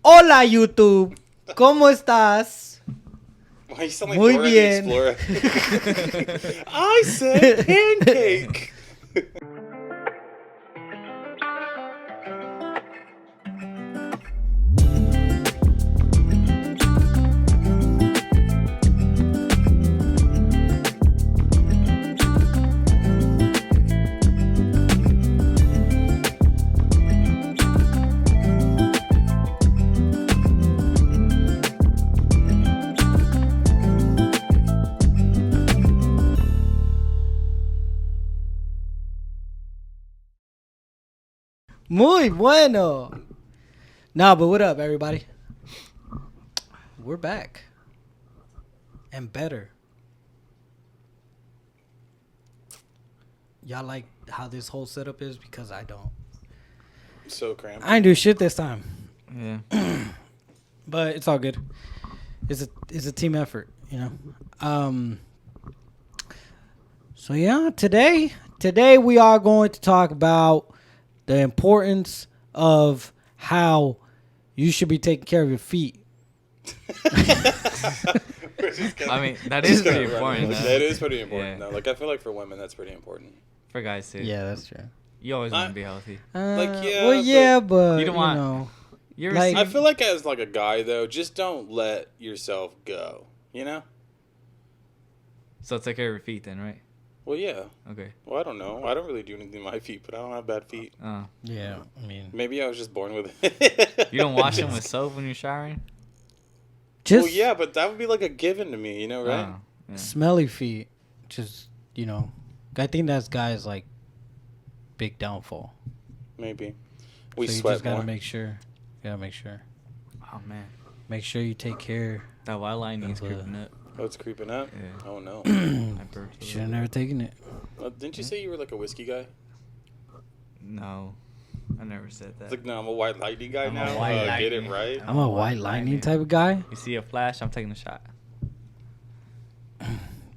Hola YouTube, ¿cómo estás? Why you sound like Muy Dora bien. the Explorer? I said pancake. Muy bueno. Nah, but what up, everybody? We're back. And better. Y'all like how this whole setup is? Because I don't. So cramped. I ain't do shit this time. Yeah. But it's all good. It's a team effort, you know. So yeah, today we are going to talk about the importance of how you should be taking care of your feet. I mean, that is pretty important. That is pretty important. Yeah. No, like I feel like for women, that's pretty important. For guys too. Yeah, that's true. You always want to be healthy. But You don't want- know, You ever Like- seen? I feel like as like a guy though, just don't let yourself go. You know? So take care of your feet then, right? Well, yeah. Okay. Well, I don't know. I don't really do anything with my feet, but I don't have bad feet. yeah, I mean, Maybe I was just born with it. You don't wash them with soap when you're showering? just Well, yeah, but that would be like a given to me, you know, right? Oh, yeah. smelly feet. Just I think that's guys like big downfall. Maybe. We so you sweat just gotta more. make sure. Make sure. Oh man, Make sure you take care. that white line needs Of, creeping up. Oh, it's creeping up? Yeah. Oh, no. I burped a Should have little never bit. taken it. Didn't you say you were like a whiskey guy? No, I never said that. It's like, no, I'm a white lightning guy I'm a now. white Get it lightning. right? I'm a white lightning type of guy. You see a flash, I'm taking a shot.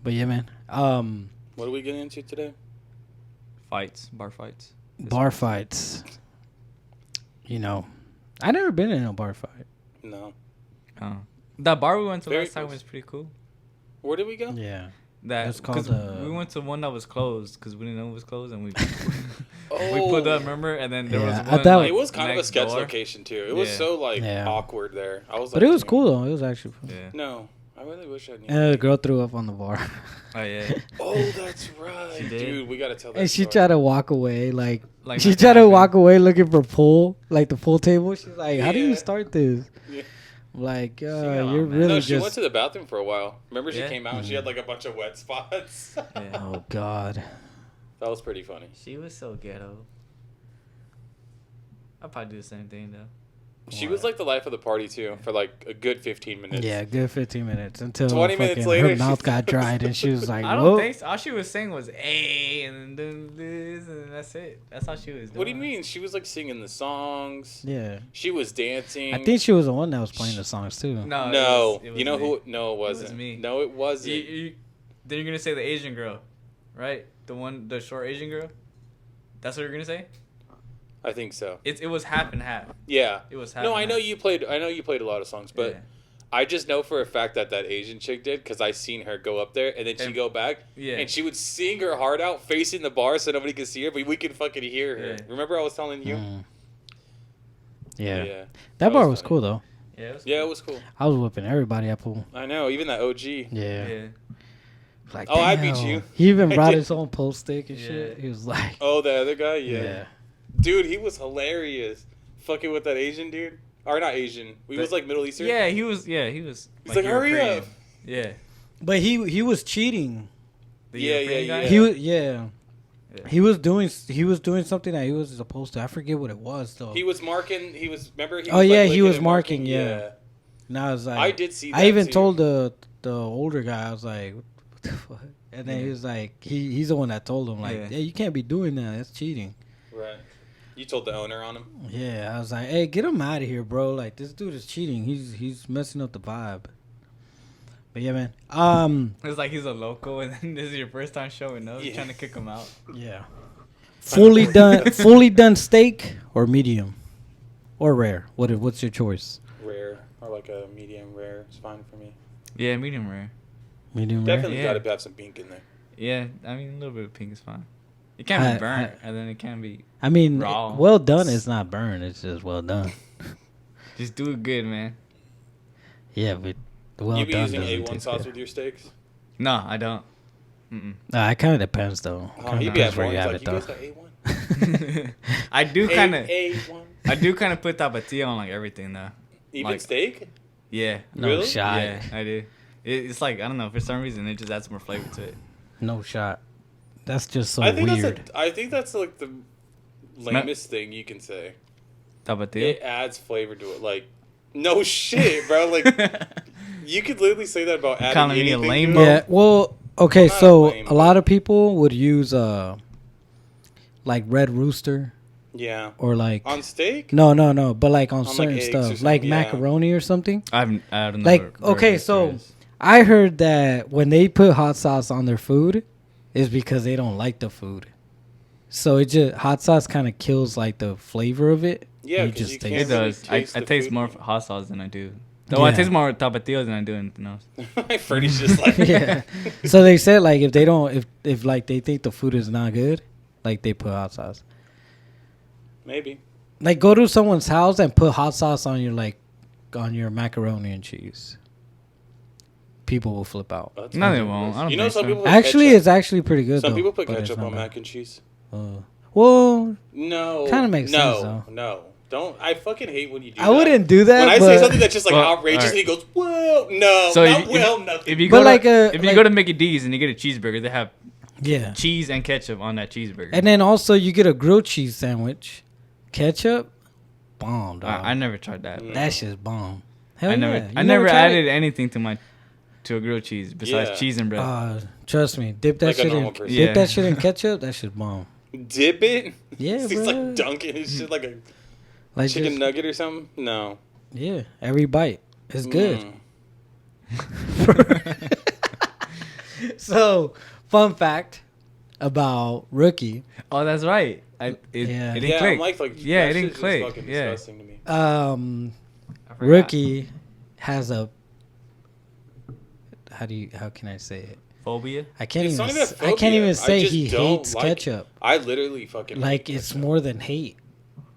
But yeah, man. What are we getting into today? Fights, bar fights. Bar fights. I never been in a bar fight. No. Oh. That bar we went to Very last time close. was pretty cool. Where did we go? Yeah. That's called, because we went to one that was closed because we didn't know it was closed and we Oh. we put up, remember? And then there Yeah, was I one. thought- like, It was kind of a next sketch door. location, too. It was Yeah. so, like, Yeah. awkward there. I was But like, it was damn. cool, though. It was actually fun. Yeah. No. I really wish I knew. And the girl threw up on the bar. Oh yeah. Oh, that's right. She did. Dude, we got to tell that And she story. tried to walk away. Like she nothing tried to happened. walk away looking for pool. Like the pool table. She's like, how do you Yeah. start this? Yeah. Like, got you're on, man. really No, she just... went to the bathroom for a while. Remember she Yeah? came out and she had, like, a bunch of wet spots? Yeah. Oh, God. That was pretty funny. She was so ghetto. I'd probably do the same thing though. She was, like, the life of the party, too, for, like, a good 15 minutes. Yeah, good 15 minutes until 20 minutes fucking later, her she- mouth got dried and she was like, I don't whoa. think so. All she was saying was "hey" and then doing this and that's it. That's all she was doing. What do you mean? She was, like, singing the songs. Yeah. She was dancing. I think she was the one that was playing the songs, too. No. No. it was You know me. who? No, it wasn't. me. No, it wasn't. Then you're gonna say the Asian girl, right? The short Asian girl. That's what you're gonna say. I think so. It was half and half. Yeah. It was half. No, and I know half. you played. I know you played a lot of songs, but Yeah. I just know for a fact that Asian chick did because I seen her go up there and then she And- go back Yeah. and she would sing her heart out facing the bar so nobody could see her, but we could fucking hear her. Yeah. Remember I was telling you? Mm. Yeah. Yeah. That bar was funny. cool, though. Yeah. It was Yeah, it was cool. I was whipping everybody at pool. I know, even that OG. Yeah. Yeah. Like, Oh, I beat damn. you. He even I brought did. his own pool stick and shit. Yeah. He was like, Oh, the other guy? Yeah. yeah. Dude, he was hilarious. Fucking with that Asian dude. Or not Asian. He was like Middle Eastern. Yeah, he was. Yeah, he was. He's like, hurry Ukrainian. up. Yeah. But he was cheating. The Yeah, Ukrainian yeah, guy? He was yeah. Yeah. He was doing something that he was supposed to. I forget what it was though. He was marking. He was, remember? He Oh, was, yeah, like, he licking was and marking, yeah. And I was like, I did see that. I even too. told the older guy, I was like, what the fuck? And then he Yeah. was like, he's the one that told him, like, Yeah. hey, you can't be doing that. That's cheating. Right. You told the owner on him? Yeah, I was like, hey, get him out of here, bro. Like, this dude is cheating. He's messing up the vibe. But yeah, man. It's like he's a local, and then this is your first time showing up. Yeah. You're trying to kick him out. Yeah. Fully done steak or medium or rare. What's your choice? or like a medium rare is fine for me. Yeah, medium rare. Medium rare. Definitely Yeah. got to have some pink in there. Yeah, I mean a little bit of pink is fine. It can't I- be burnt, I- and then it can't be. I mean, Raw. well done is not burned. It's just well done. Just do it good, man. Yeah, but well you be done using doesn't A1 taste sauce good. with your steaks? No, I don't. Mm-mm. It kind of depends though. Oh, Kinda he'd be at depends where home. you He's have like, it you though. guys got A1? I do kind of. A1. I do kind of put tapatio on like everything though. Even Like- steak? Yeah. No Really? shot. Yeah, I do. It's like I don't know, for some reason it just adds more flavor to it. No shot. That's just so I think weird. I think that's like the lamest thing you can say. Tapatio. It adds flavor to it. Like, no shit, bro. Like, you could literally say that about adding Calling me a anything lame, to bro? it. Yeah. Well, okay. Not So lame, a lot of people would use like Red Rooster Yeah. or like On steak? no, but like on like, certain eggs or stuff, something, like yeah. macaroni or something. I don't know. Like, what okay, Red so- Rooster is. I heard that when they put hot sauce on their food, is because they don't like the food. So it just hot sauce kind of kills like the flavor of it. Yeah, You 'cause just you taste It can't really does. I taste the taste food. more hot sauce than I do. Though I Yeah. taste more tapatio than I do anything else. Ferdy's just like, Yeah. So they said like if they don't if like they think the food is not good, like they put hot sauce. Maybe. Like go to someone's house and put hot sauce on your macaroni and cheese. People will flip out. That's No, they ridiculous. won't. I don't You know, think some so. people put Actually, ketchup. it's actually pretty good. Some though, people put but it's ketchup not on bad. mac and cheese. Well, No. Kinda makes sense, No. though. No. Don't. I fucking hate when you do I that. wouldn't do that. When I but say something that's just like Well, outrageous, alright. and he goes, "Well, no, So not if, well, if, nothing." if you But go like to, a- if like- you go to Mickey D's and you get a cheeseburger, they have yeah. cheese and ketchup on that cheeseburger. And then also you get a grilled cheese sandwich, ketchup, bomb. Dog. I never tried that. Mm. That shit's bomb. Hell I yeah. never You I never tried added it? anything to a grilled cheese besides Yeah. cheese and bread. Trust me, dip that Like a shit in. normal person. Dip Yeah. that shit in ketchup. That shit's bomb. Dip it. Yeah, He's bro. like dunking his shit like a Like chicken just- nugget or something. No. Yeah, every bite is good. Mm. So, fun fact about Rookie. Oh, that's right. Yeah. It didn't Yeah, click. I'm like, Yeah, that it didn't shit's just click. fucking Yeah. disgusting to me. I forgot. Rookie has a. How can I say it? Phobia. I can't It's even. not even a I can't phobia. even I say just he don't hates like it. ketchup. I literally fucking Like hate it's ketchup. more than hate.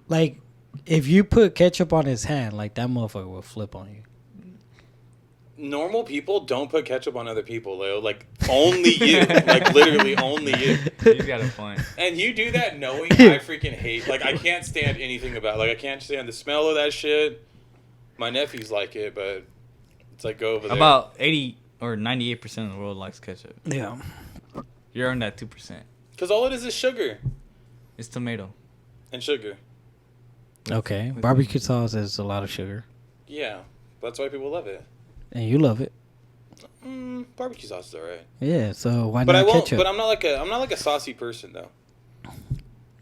Like if you put ketchup on his hand, like that motherfucker will flip on you. Normal people don't put ketchup on other people, Leo. Like only you. Like literally only you. You got a point. And you do that knowing I freaking hate. Like I can't stand anything about. Like I can't stand the smell of that shit. My nephews like it, but it's like go over there. About 80 or 98% of the world likes ketchup. Yeah. You're on that 2%. Because all it is sugar It's tomato. and sugar. Okay. With- Barbecue sauce is a lot of sugar, Yeah, that's why people love it. and you love it. Barbecue sauce is alright. Yeah. So why But I not won't. ketchup? But I'm not like a saucy person though.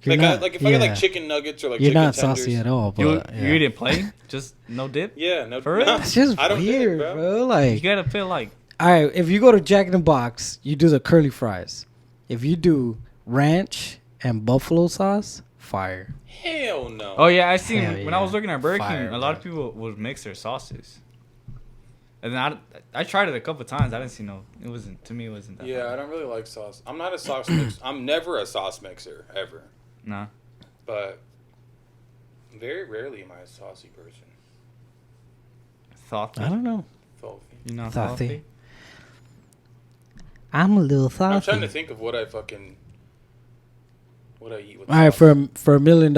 You're Like not- if I get yeah. like chicken nuggets or like You're chicken not tenders. saucy at all. You But yeah. didn't play? Just no dip? Yeah, no. For real? no, It's just I don't get it, weird, bro. Like, You gotta feel like all right, if you go to Jack in the Box, you do the curly fries. If you do ranch and buffalo sauce, fire. Hell no. Oh yeah, I seen Hell when I was yeah. looking at Burger Fire, King, a lot of bro. people would mix their sauces. And then I tried it a couple times. I didn't see no. It wasn't to me. It wasn't that. Yeah, I bad. don't really like sauce. I'm not a sauce mix. I'm never a sauce mixer ever. Nah. But very rarely am I a saucy person. Thought. I don't know. Salty. You know, Saucy. saucy. I'm a little saucy. I'm trying to think of what I eat with. All right, sauce. for $1 million,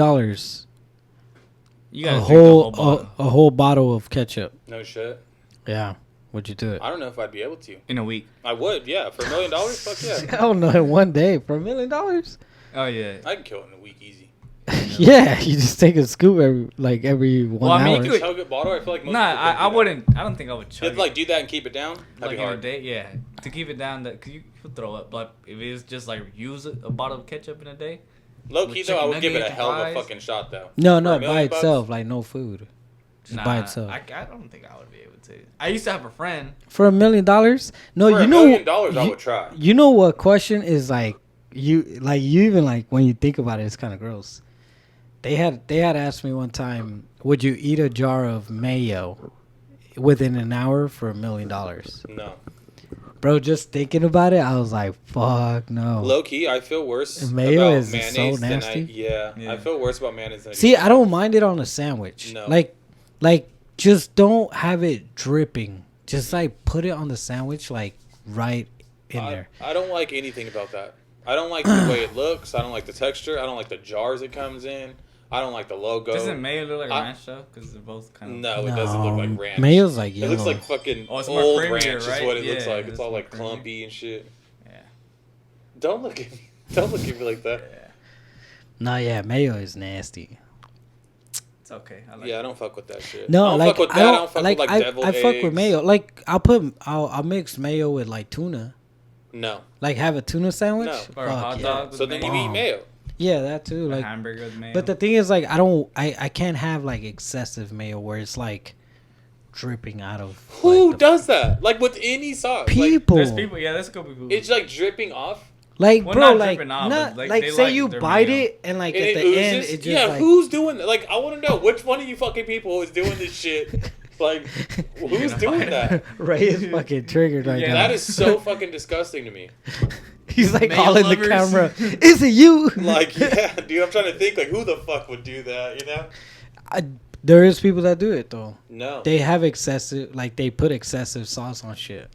You a gotta whole drink the whole bottle a whole bottle of ketchup. No shit. Yeah, would you do it? I don't know if I'd be able to. in a week. I would, yeah. For $1 million, fuck yeah. Hell no, in one day for $1 million. Oh yeah. I can kill it in a week easy. Yeah, you just take a scoop every 1 Well, I mean, hour. you could- Chug it bottle. I feel like most Nah, people don't I do that. wouldn't. I don't think I would You chug have it. to like do that and keep it down. That'd Like be in a hard. day, yeah. To keep it down, that cause you could throw up. But if it's just like use a bottle of ketchup in a day, Low with key though, I chicken would give it a nuggets, hell of a fries. fucking shot though. No, For no, $1 by million bucks? itself, like no food, just by itself. I don't think I would be able to. I used to have a friend. For $1 million? No, For you $1 know, million, I would try. you know what question is like you even like when you think about it, it's kind of gross. They had asked me one time, would you eat a jar of mayo within an hour for $1 million. No. Bro, just thinking about it, I was like, fuck no. Low key, I feel worse Mayo about is so mayonnaise than nasty. yeah, I feel worse about mayonnaise than I do See, I ketchup. don't mind it on a sandwich. No. Like just don't have it dripping. Just like put it on the sandwich, like right in there. I don't like anything about that. I don't like the way it looks. I don't like the texture. I don't like the jars it comes in. I don't like the logo. Doesn't mayo look like ranch though? Because they're both kind of. No, it doesn't look like ranch. Mayo's like It yellow. looks like fucking Oh, it's more old creamier, ranch right? is what it looks Yeah, like. It's it's all more like creamy. clumpy and shit. Yeah. Don't look at me. Don't look at me like that. Yeah. No, yeah, mayo is nasty. It's okay. I like Yeah, it. I don't fuck with that shit. No, I don't like fuck with that. I I don't don't fuck like with I, deviled I fuck with eggs. mayo. Like I'll mix mayo with like tuna. No. Like have a tuna sandwich. No. Or a Fuck hot yeah. dog. With So then you mayo. eat mayo. Yeah, that too. A Like, hamburger with mayo. but the thing is, like, I can't have like excessive mayo where it's like dripping out of. Who like, the does that? Like with any sauce. people? There's people. Yeah, there's a couple people. It's like dripping off. Like, Well, bro, not like, dripping off, not but, like, they say like you their bite mayo. it and like And at it the end, oozes? it just Yeah, like. who's doing that? Like, I want to know which one of you fucking people is doing this shit. Like, who's gonna doing find that? Ray is fucking triggered right Yeah, now. That is so fucking disgusting to me. He's like Mayo calling the lovers. camera. Is it you? Like, yeah, dude, I'm trying to think, like, who the fuck would do that, you know? There is people that do it though. No. They have excessive, like they put excessive sauce on shit.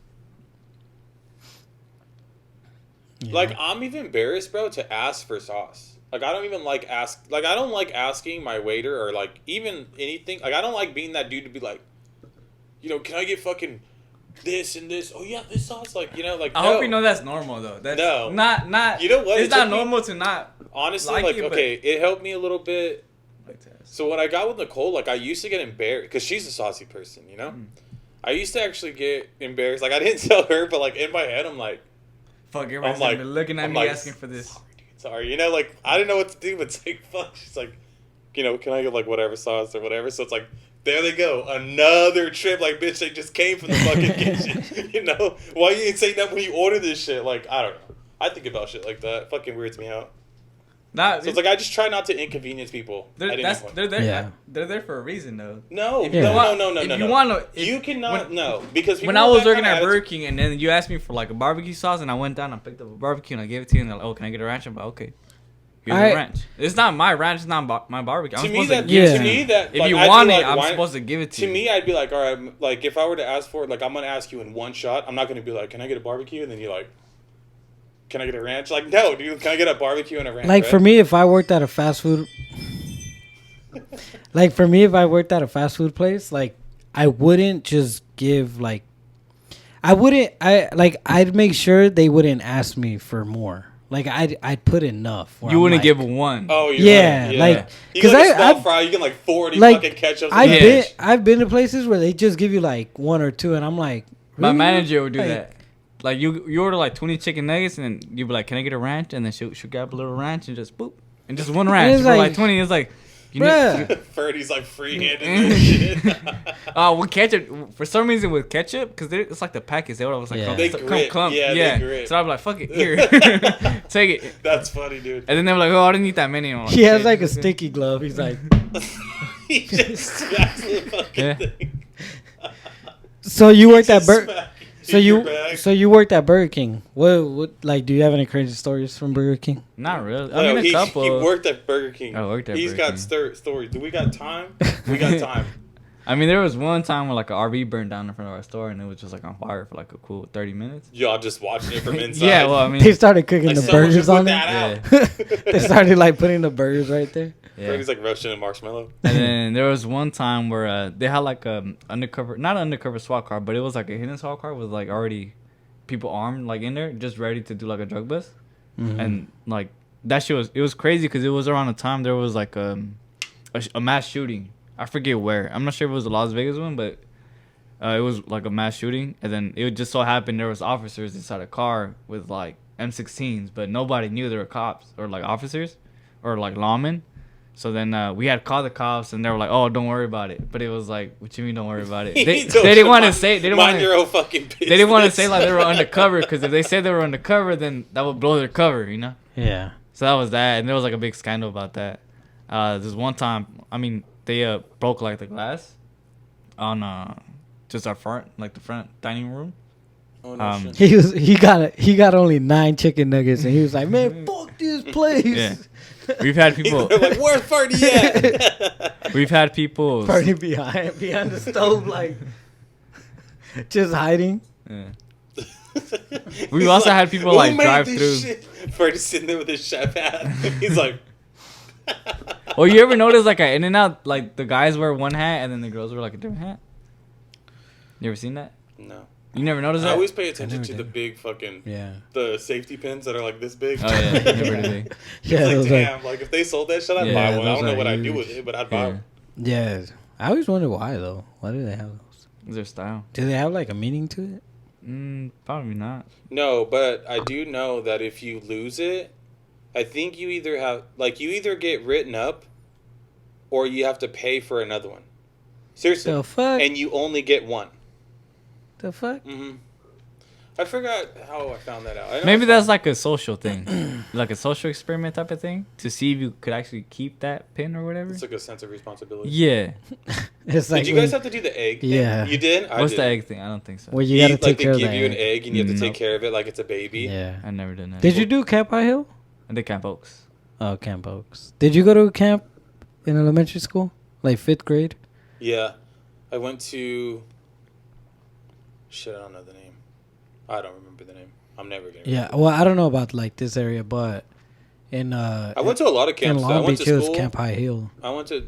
You Like, know? I'm even embarrassed, bro, to ask for sauce. Like, I don't even like I don't like asking my waiter or, like, even anything. Like, I don't like being that dude to be like, you know, can I get fucking this and this? Oh, yeah, this sauce. Like, you know, like, I no. hope you know that's normal though. That's No. not. You know what? It's It took not me- normal to not Honestly, like like, it, but- okay, it helped me a little bit. like that. So when I got with Nicole, like, I used to get embarrassed because she's a saucy person, you know? I used to actually get embarrassed. Like, I didn't tell her, but, like, in my head, I'm like, Fuck, everybody's I'm like- gonna be looking at I'm me like, asking for this. sorry, you know, like, I didn't know what to do, but it's like, fuck. She's like, you know, can I get, like, whatever sauce or whatever? So it's like, there they go. Another trip. Like, bitch, they just came from the fucking kitchen. You know? Why you ain't saying that when you order this shit? Like, I don't know. I think about shit like that. It fucking weirds me out. Nah, So it's like, I just try not to inconvenience people. at any point. they're there. Yeah. They're there for a reason though. No, If you no, want- no, no, no, if no, you no. want to, You cannot, no. Because When people I with was that working kind at of Burger attitude- King and then you asked me for like a barbecue sauce and I went down and picked up a barbecue and I gave it to you and they're like, oh, can I get a ranch? I'm like, okay. Here's Alright. the ranch. It's not my ranch. It's not my barbecue. I'm To me, supposed that, to give yeah. it to me, that, If like, you I'd be want like, it, I'm why- supposed to give it to To you. me, I'd be like, all right, like, if I were to ask for it, like, I'm going to ask you in one shot. I'm not going to be like, can I get a barbecue? And then you're like, can I get a ranch? Like, no, dude, can I get a barbecue and a ranch? Like right? for me, if I worked at a fast food, like for me, if I worked at a fast food place, like I wouldn't just give like, I'd make sure they wouldn't ask me for more. Like I'd put enough. where You I'm wouldn't like- give one. Oh, you're Yeah, right. like, you get 'cause like a small I've- fry, you get like 40 like, fucking ketchups. I've been to places where they just give you like one or two, and I'm like, My really? manager would do Like, that. Like you order like 20 chicken nuggets and then you'd be like, can I get a ranch? And then she'll grab a little ranch and just boop. And just one ranch it's for like like, 20. It's like, you bruh. Ferdy's like free-handed and shit. Oh, with ketchup. For some reason, with ketchup, because it's like the packets. They always like Yeah. clump, They clump, grip. clump. Yeah, they grip. So I'd be like, fuck it, here, take it. That's funny, dude. And then they were like, oh, I didn't eat that many. And I'm He has "Okay, like a this is good." sticky glove. He's like, He just smacks the fucking Yeah. thing. so you He worked at just Burger. smack So in your you bag. so you worked at Burger King. What like do you have any crazy stories from Burger King? Not really. No, I mean, a he couple. worked at Burger King. I worked at He's Burger got King. stories. Do we got time? We got time. I mean, there was one time where like an RV burned down in front of our store and it was just like on fire for like a cool 30 minutes. Y'all just watching it from inside. Yeah, well, I mean, They started cooking like the someone should burgers put on that it. out. They started like putting the burgers right there. yeah. Ferdy's like roasting a marshmallow. And then there was one time where they had like a undercover, not an undercover SWAT car, but it was like a hidden SWAT car with like already people armed like in there, just ready to do like a drug bust. Mhm. And like that shit was crazy because it was around the time there was like a mass shooting. I forget where. I'm not sure if it was the Las Vegas one, but it was like a mass shooting. And then it just so happened there was officers inside a car with like M16s, but nobody knew they were cops or like officers or like lawmen. So then we had called the cops and they were like, "Oh, don't worry about it." But it was like, "What you mean, don't worry about it?" They didn't want to say. They didn't want Mind your to. own fucking business. They didn't want to say like they were undercover because if they said they were undercover, then that would blow their cover, you know. Yeah. So that was that, and there was like a big scandal about that. There's one time, I mean, they broke like the glass on just our front, like the front dining room. Oh, no shit. He got only 9 chicken nuggets, and he was like, man, fuck this place. Yeah. We've had people. They're like, where's Ferny at? We've had people. Party behind the stove, like just hiding. Yeah. We've also had people like drive through. Ferny's sitting there with his chef hat. He's like. Well, you ever notice like at In-N-Out, like the guys wear one hat and then the girls wear like a different hat? You ever seen that? No. You never noticed I that? always pay attention to did. the big fucking Yeah. the safety pins that are like this big. Oh yeah, never did. Yeah. It's it like, was damn, like if they sold that shit, I'd Yeah, buy one. I those don't know are what I'd do huge. with it, but I'd buy Yeah. one. Yeah. I always wonder why though. Why do they have those? Is their style? Do they have like a meaning to it? Probably not. No, but I do know that if you lose it, I think you either get written up or you have to pay for another one. Seriously. The fuck? And you only get one. The fuck? Mm-hmm. I forgot how I found that out. I know Maybe I that's like a social thing, like a social experiment type of thing, to see if you could actually keep that pin or whatever. It's like a sense of responsibility. Yeah. It's like Did you guys have to do the egg thing? Yeah. You did? I What's did. the egg thing? I don't think so. where you gotta like take they care of give the you an egg. egg and you have to take Nope. care of it like it's a baby. Yeah. I never did that. Did you do Camp High Hill? I did Camp Oaks. Oh, Camp Oaks. Did you go to camp in elementary school, like 5th grade? Yeah. I went to... Shit, I don't know the name. I don't remember the name. I'm never going to Yeah. Well, I don't know about like this area, but in I went to a lot of in camps. I Long went Beach, to it was school. Camp High Hill. I went to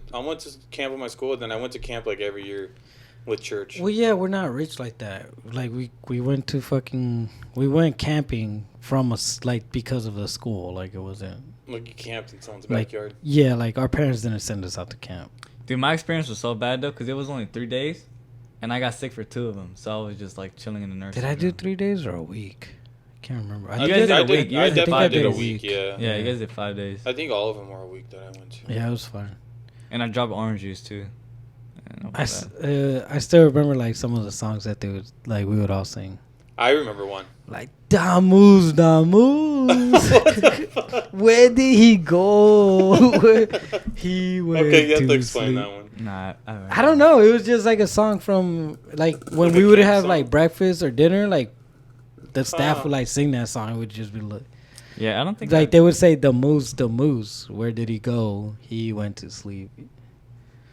camp with my school, then I went to camp like every year with church. Well, yeah, we're not rich like that. Like we went camping from us like because of the school. Like it wasn't Like you camped in someone's like backyard. yeah, like our parents didn't send us out to camp. Dude, my experience was so bad though, because it was only 3 days, and I got sick for 2 of them. So I was just like chilling in the nursery. Did I do 3 days or a week? I can't remember. You guys did a week. You I guys did definitely 5 did a days. week. Yeah. Yeah, you guys did 5 days, I think all of them were a week that I went to. Yeah, it was fun. and I dropped orange juice too. I still remember like some of the songs that we would all sing. I remember one. Like Damus, where did he go? He went Okay, you have to to explain sleep. that one. Nah, I don't know. It was just like a song from like when Like we a would camp have song? like breakfast or dinner. Like the staff Huh. would like sing that song. It would just be Yeah, I don't think like they would say the moose. Where did he go? He went to sleep.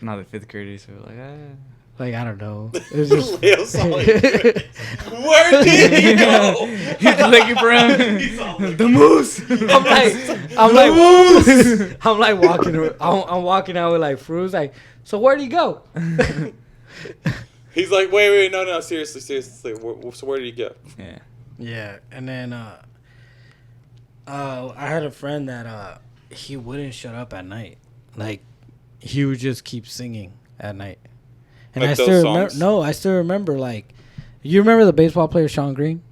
not the 5th graders who were like, Like I don't know. It was just Leo song. Where did he go? He's looking for him. He's all The moose. I'm like walking. I'm walking out with like fruits. Like, so where'd he go? He's like, wait, no, seriously. So where did he go? Yeah. Yeah, and then I had a friend that he wouldn't shut up at night. Like he would just keep singing at night. And Like I those still remember. songs? No, I still remember. Like, you remember the baseball player Sean Green?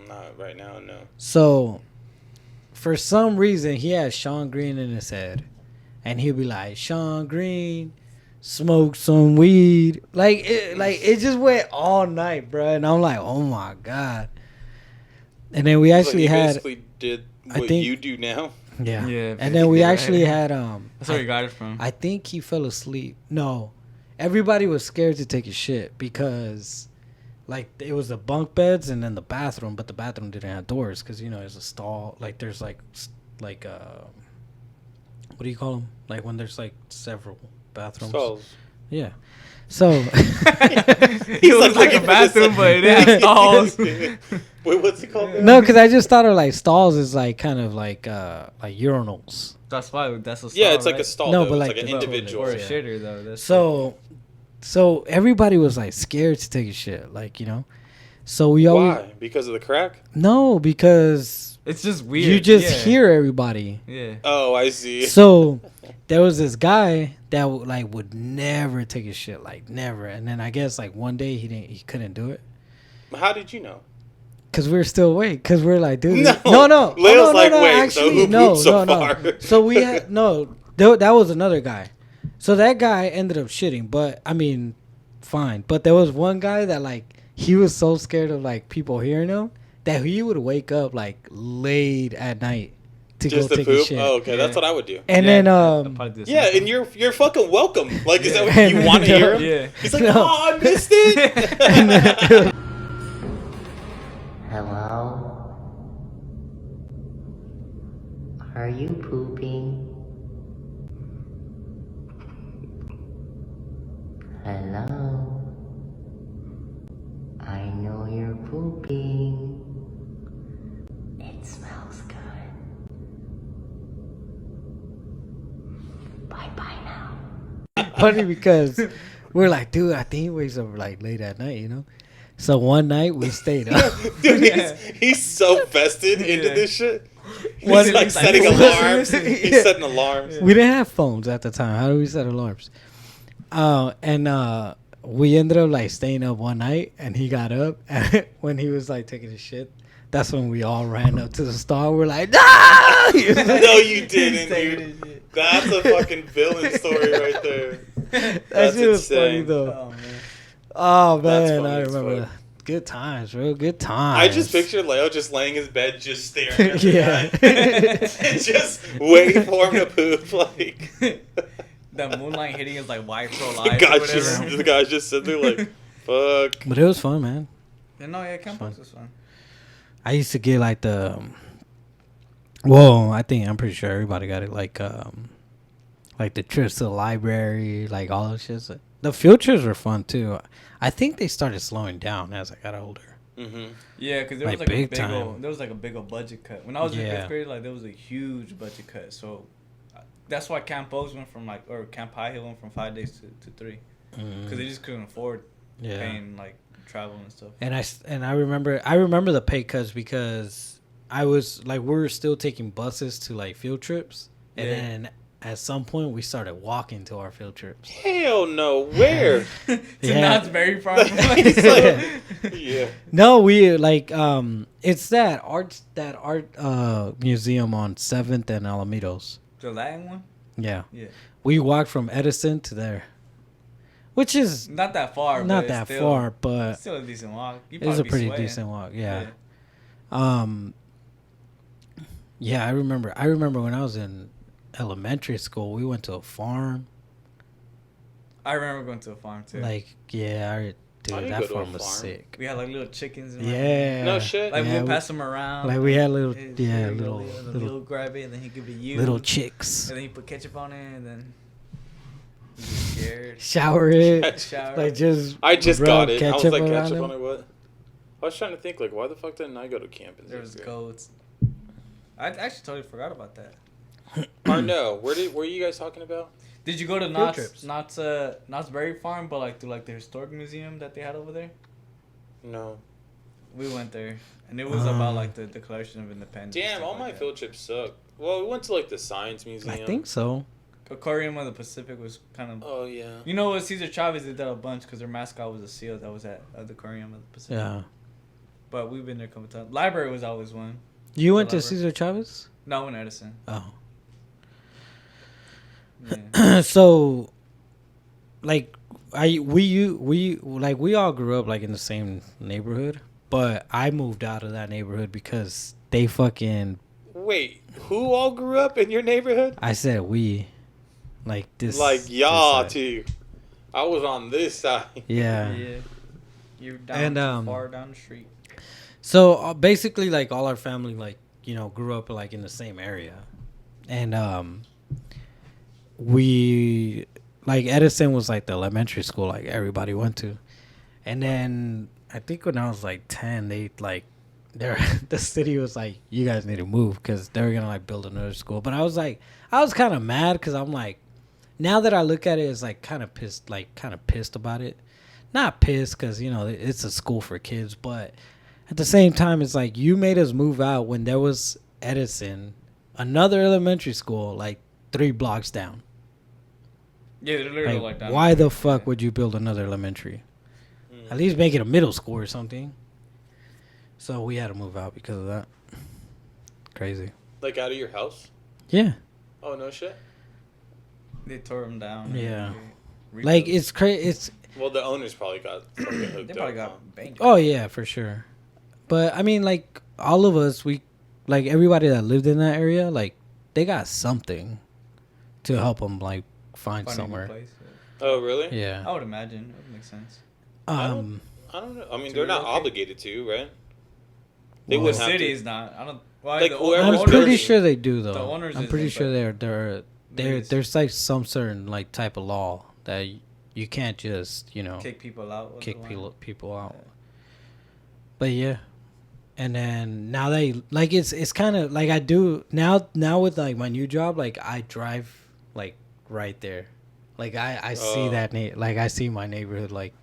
Not right now, no. So, for some reason, he had Sean Green in his head, and he'd be like, "Sean Green, smoke some weed." Like it just went all night, bro. And I'm like, "Oh my god!" And then we actually he had, basically did I what think- you do now. yeah, Yeah, and then we right. actually had That's where you got it from. I think he fell asleep. No, everybody was scared to take a shit because, like, it was the bunk beds and then the bathroom, but the bathroom didn't have doors because it's a stall. Like, there's like what do you call them? Like when there's like several bathrooms. Stalls. Yeah. So It was like a bathroom, but it had stalls. Wait, what's it called? no, because I just thought of like stalls as like kind of like urinals. That's why that's a stall, Yeah, it's like right? a stall. No, though. but It's like like an the individual. Or a Yeah. shitter though. That's So everybody was like scared to take a shit, like So we always Why? Because of the crack? no because it's just weird. you just yeah. hear everybody. Yeah. Oh, I see. So there was this guy that would never take a shit, like never. And then I guess like one day he couldn't do it How did you know? because we were still awake. Because we're like, dude, No. no. Leo's like, wait, so actually, who no, pooped so no. far? So we had that was another guy. So that guy ended up shitting, but I mean, fine. But there was one guy that like he was so scared of like people hearing him that he would wake up like late at night to Just go the take a poop? shit. Oh, okay. That's Yeah. what I would do. And Yeah, then I'd probably do the Yeah, same and thing. you're fucking welcome. Like, is that what Yeah. you want to hear him? Yeah. He's like, No. oh, I missed it. Hello? Are you pooping? Hello? I know you're pooping. It smells good. Bye-bye now. Funny because we're like, dude, I think he wakes up like late at night, you know. So one night we stayed up. Dude, he's so vested into Yeah. this shit. He's One- like setting Listen, alarms. listen. He's Yeah. setting alarms. We didn't have phones at the time. How do we set alarms? And we ended up like staying up one night, and he got up, and when he was like taking his shit, that's when we all ran up to the stall. We're like, no! No, you didn't, dude. That's a fucking villain story right there. That That's shit was funny insane. though. Oh, man. Oh That's man, funny I as remember. fuck. Good times, bro. Good times. I just pictured Leo just laying in his bed, just staring at the Yeah. guy. And just waiting for him to poop. Like, The moonlight hitting his like white pro the lights or guy's whatever. just, the guy's just sitting there like, fuck. But it was fun, man. Yeah, no, yeah, campus was fun. I used to get like the. Well, I'm pretty sure everybody got it like the trips to the library, like all those shit. The field trips were fun too. I think they started slowing down as I got older. Mm-hmm. Yeah, because there Like, was like a big big time. old, there was like a big old budget cut. When I was in Yeah. fifth grade, like there was a huge budget cut. So that's why Camp Oaks went from like, or Camp High Hill went from 5 days to 3, because they just couldn't afford Yeah. paying like travel and stuff. And I remember the pay cuts because I was like we were still taking buses to like field trips, and Yeah. then at some point we started walking to our field trips. Hell no. Where? So Yeah. now it's very far. He's like, yeah. No, we like it's that art museum on 7th and Alamedos. The Latin one? Yeah. Yeah. We walked from Edison to there. Which is Not that far. not but that it's still, far, but Still a decent walk. You it was a probably be pretty sweating. decent walk. Yeah. Yeah, I remember when I was in elementary school, we went to a farm. I remember going to a farm too. Like, yeah, I dude, didn't that go to a farm was farm. sick. we had like little chickens. And Yeah. No shit. Like Yeah, we'll we- pass them around. Like we had little, Hey, yeah, here you go, little, Leo. The little, Leo grab it and then he give it you. little chicks. And then you put ketchup on it and then you get scared. Shower it, Shower. like just. I just rub got it. I was like, around ketchup them. on it, what? I was trying to think, like, why the fuck didn't I go to camp? In There was sixth grade? goats. I actually totally forgot about that. Or no, where were you guys talking about? Did you go to Field trips. Knott's Berry Farm, but like to like the historic museum that they had over there? No. We went there, and it was about like the Declaration of Independence. and Damn, stuff all like my that. field trips suck. Well, we went to like the science museum. I think so. Aquarium of the Pacific was kind of. Oh yeah. You know what? Cesar Chavez did that a bunch because their mascot was a seal that was at the Aquarium of the Pacific. Yeah. But we've been there a couple times. Library was always one. You went to Library. Cesar Chavez? No, in Edison. Oh. Yeah. So, like, we all grew up like in the same neighborhood, but I moved out of that neighborhood because they fucking. Wait, who all grew up in your neighborhood? I said we, like this. Like y'all this side. too. I was on this side. Yeah. Yeah. You're down And, too far down the street. So basically, like all our family, like grew up like in the same area, and we like Edison was like the elementary school like everybody went to, and then I think when I was like 10, they like the city was like, you guys need to move because they were gonna like build another school. But I was kind of mad because I'm like, now that I look at it, it's like kind of pissed about it. Not pissed because it's a school for kids, but at the same time, it's like you made us move out when there was Edison, another elementary school, like 3 blocks down. Yeah, they're literally Like, like that. why the fuck would you build another elementary? At least make it a middle school or something. So we had to move out because of that. Crazy. Like out of your house? Yeah. Oh no shit. They tore them down. Yeah. and Like rebuilt. it's crazy. It's Well, the owners probably got fucking hooked They probably up. got banked. oh yeah, for sure. But I mean, like all of us, we like everybody that lived in that area, like they got something to help them like find Finding a somewhere. place. Oh, really? Yeah. I would imagine. That would make sense. I don't know. I mean, To they're not relocate? obligated to, right? They Well, wouldn't The have city to. is not. I don't. Well, Like, the whoever's I'm owners- pretty building- sure they do though. The owners I'm pretty isn't, sure but there Maybe there's like some certain like type of law that you can't just kick people out. kick otherwise. people out. But yeah, and then now they like it's kind of like I do now with like my new job, like I drive like right there, like I see Oh. that like I see my neighborhood like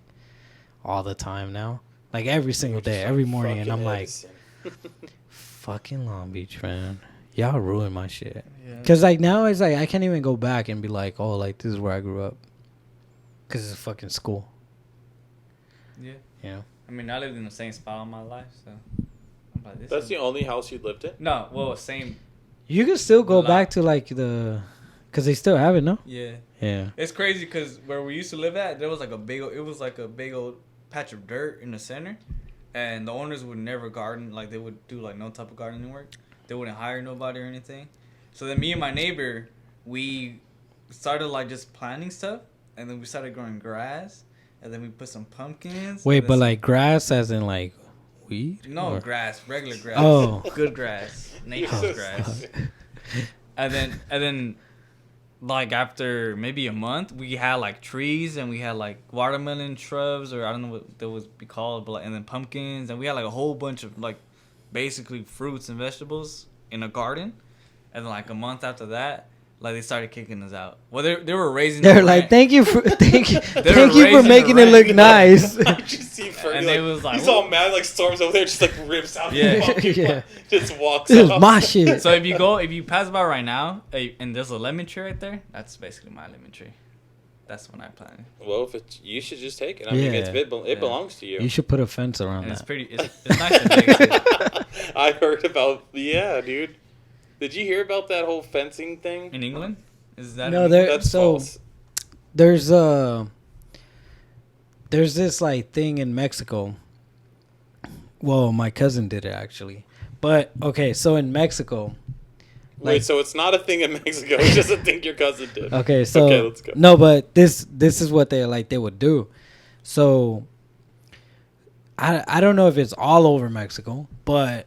all the time now, like every single day, every morning, and I'm like, fucking Long Beach, man, y'all ruin my shit. Yeah. Cause like now it's like I can't even go back and be like, oh, like this is where I grew up, cause it's a fucking school, Yeah. you know. I mean, I lived in the same spot all my life, so. I'm like, this That's is- the only house you lived in? No, well, same. You can still go The back to like cause they still have it, no? Yeah. Yeah. It's crazy because where we used to live at, there was like it was like a big old patch of dirt in the center, and the owners would never garden. Like they would do like no type of gardening work. They wouldn't hire nobody or anything. So then me and my neighbor, we started like just planting stuff, and then we started growing grass, and then we put some pumpkins. Wait, and then but some- like grass as in like weed? no Or- grass, regular grass. Oh. Good grass, nature's grass. And then like after maybe a month, we had like trees and we had like watermelon shrubs, or I don't know what that would be called, but like, and then pumpkins, and we had like a whole bunch of like basically fruits and vegetables in a garden. And then like a month after that, like they started kicking us out. Well, they were raising. They're the like, rent. thank you for thank you They were for raising the making it rent. look nice. I just see Ferny, And like, they was like, he's "What?" all mad, like storms over there, just like rips out. Yeah. the fucking Yeah. just walks This is off. my shit. So if you pass by right now, and there's a lemon tree right there, that's basically my lemon tree. That's when I planted. Well, if it's, you should just take it. I mean, Yeah. it Yeah. belongs to you. You should put a fence around And it's that. pretty. It's nice and big. Too. I heard about, yeah, dude. Did you hear about that whole fencing thing? In England, is that? No, in- there- That's so- false. There's this like thing in Mexico. Well, my cousin did it actually. But okay, so in Mexico, Wait, like- so it's not a thing in Mexico. It's just a thing your cousin did. okay, so Okay, let's go. no, but this is what they would do. So I don't know if it's all over Mexico, but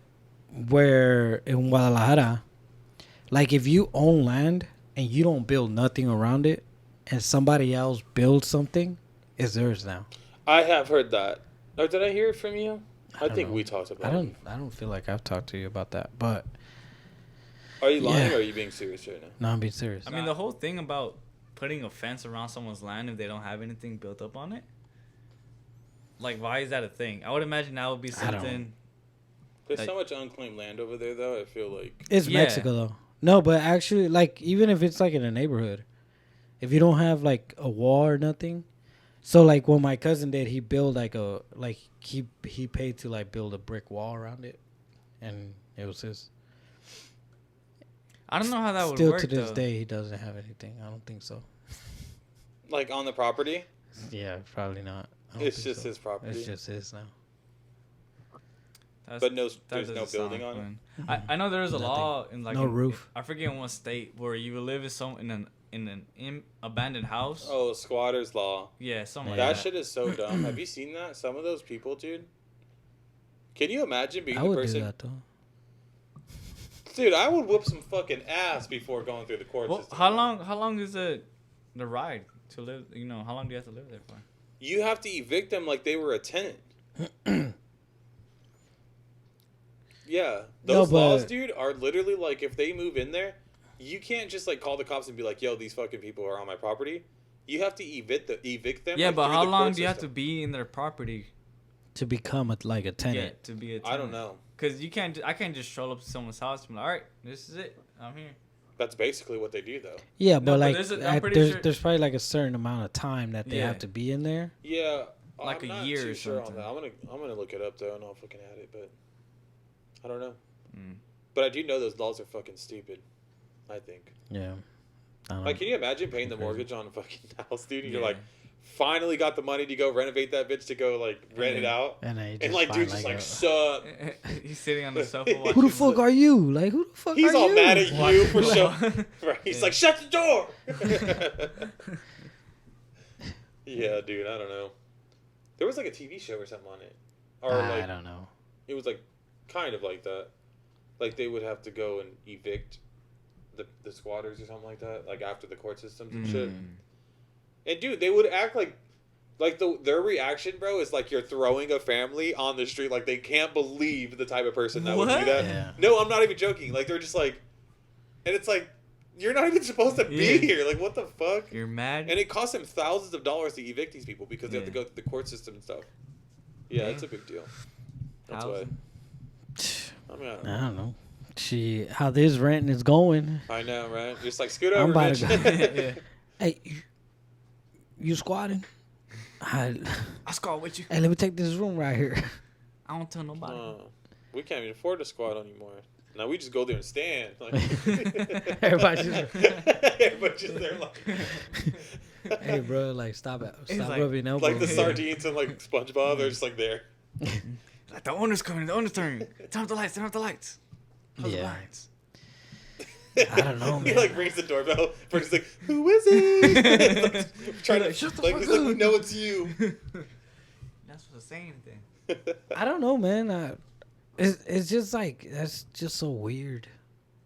where in Guadalajara, like if you own land and you don't build nothing around it, and somebody else builds something, it's theirs now. I have heard that. Or did I hear it from you? I don't think know. we talked about I it. don't feel like I've talked to you about that, but Are you lying Yeah. or are you being serious right now? no, I'm being serious. I mean, the whole thing about putting a fence around someone's land if they don't have anything built up on it. Like, why is that a thing? I would imagine that would be I don't- something. There's Like- so much unclaimed land over there, though. I feel like It's Yeah. Mexico though. No, but actually, like even if it's like in a neighborhood, if you don't have like a wall or nothing, so like what my cousin did, he built like he paid to like build a brick wall around it, and it was his. I don't know how that would Still work to this though. day, he doesn't have anything. I don't think so. like on the property. Yeah, probably not. I don't It's think just so. his property. It's just his now. That's- But no, that there's no doesn't building sound on it. fun. I know there's a Nothing. law in like No roof. I forget in what state where you live in an abandoned house. Oh, squatter's law. Yeah, something That like that. shit is so dumb. Have you seen that? Some of those people, dude. Can you imagine being I the would person? do that though. Dude, I would whoop some fucking ass before going through the court Well, system. how long is the ride to live? You know, how long do you have to live there for? You have to evict them like they were a tenant. Yeah, No, those laws, but- dude, are literally like if they move in there, you can't just like call the cops and be like, "Yo, these fucking people are on my property." You have to evict them. Yeah, like, but through how the long court do you have to system. be in their property? To become like a Yeah, tenant. to be a tenant? I don't know. Cause you can't. I can't just show up to someone's house and be like, all right, this is it. I'm here. That's basically what they do, though. Yeah, No, but but like I'm pretty sure- there's probably like a certain amount of time that they Yeah. have to be in there. Yeah, Like I'm a not year too or sure on something. that. I'm gonna look it up though, and I'll fucking add it, but I don't know. Mm. But I do know those laws are fucking stupid. I think. Yeah. I don't Like, know. can you imagine paying the Crazy. mortgage on a fucking house, dude? And you're Yeah. like, finally got the money to go renovate that bitch to go like rent it out. And they And like, dude, just like, sup. He's sitting on the sofa watching. who the fuck are you? Like, who the fuck He's are all you? mad at you for Watching showing. Right. He's like, shut the door. Yeah, dude, I don't know. There was like a TV show or something on it. Or like, I don't know. it was like kind of like that. Like they would have to go and evict the squatters or something like that, like after the court systems and shit. And dude, they would act like their reaction, bro, is like you're throwing a family on the street. Like they can't believe the type of person that would do What? that. Yeah. No, I'm not even joking. Like they're just like, and it's like you're not even supposed to be Yeah. here. Like what the fuck? You're mad. And it costs them thousands of dollars to evict these people because they have to Yeah. go through the court system and stuff. Yeah, it's a big deal. That's why. I mean, I don't know. How this renting is going. I know, right? Just like scoot I'm over, about bitch. to go. Yeah. Hey, you squatting? I squat with you. Hey, let me take this room right here. I don't tell nobody. We can't even afford a squad anymore. Now we just go there and stand. Like, Everybody just, everybody's just there like, hey, bro, like stop it, He's stop like- rubbing elbows. like the sardines and like SpongeBob. They're just like there. Like the owner's coming. The owner's turn. Turn off the lights. Turn off the lights. Close the Yeah. lights. I don't know, He man. like rings the doorbell. First he's like, "Who is it?" Like, trying to Like, shut the like fuck he's like, up. "We know it's you." That's what I'm saying. Anything. I don't know, man. It's just like that's just so weird.